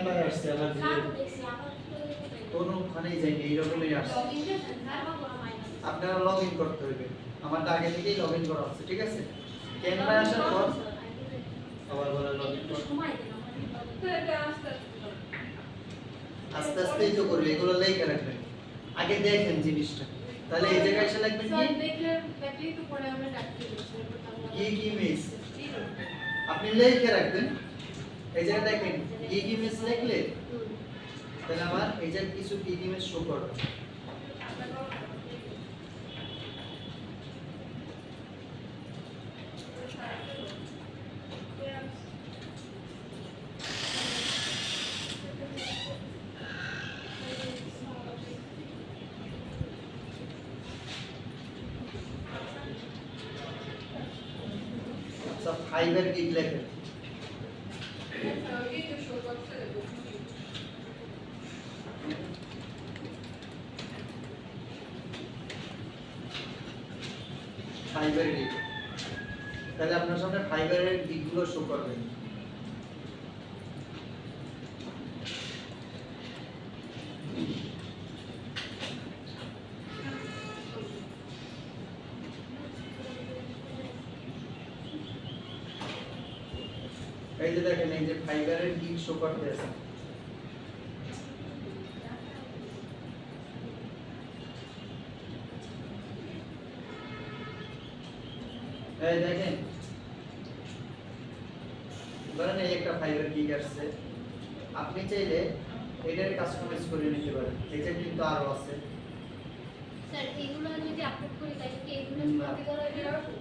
ঠান্ডায় আসছে অ্যালার্জি কোনোখানেই যায়নি এইরকমই আসছে আপনারা লগ ইন করতে হবে আমারটা আগে থেকেই লগ ইন করা আছে ঠিক আছে ক্যামেরা আসার পর আবার বলে লগ ইন করতে আস্তে আস্তেই তো করবে এগুলো লেখা রাখবেন আগে দেখেন জিনিসটা তাহলে এই জায়গায় এসে লিখবেন কি দেখলেই তো পরে আমরা ডাকতে দিচ্ছি কি মিস আপনি লিখে রাখবেন এই জায়গায় দেখেন কি মিস লিখলে তাহলে আমার এই যে কিছু কি মিস শো করবে सब फाइबर की लेकर ফাইবার দিক তাহলে আপনার সামনে ফাইবারের দিকগুলো শো করবে এই যে দেখেন এই যে ফাইবারের দিক শো করতে আছে এই দেখেন ধরেন এই একটা ফাইবার দিক আসছে আপনি চাইলে এটার কাস্টমাইজ করে নিতে পারেন এটা কিন্তু আরো আছে স্যার এগুলো যদি আপলোড করি তাহলে কি এগুলো কপি করা যাবে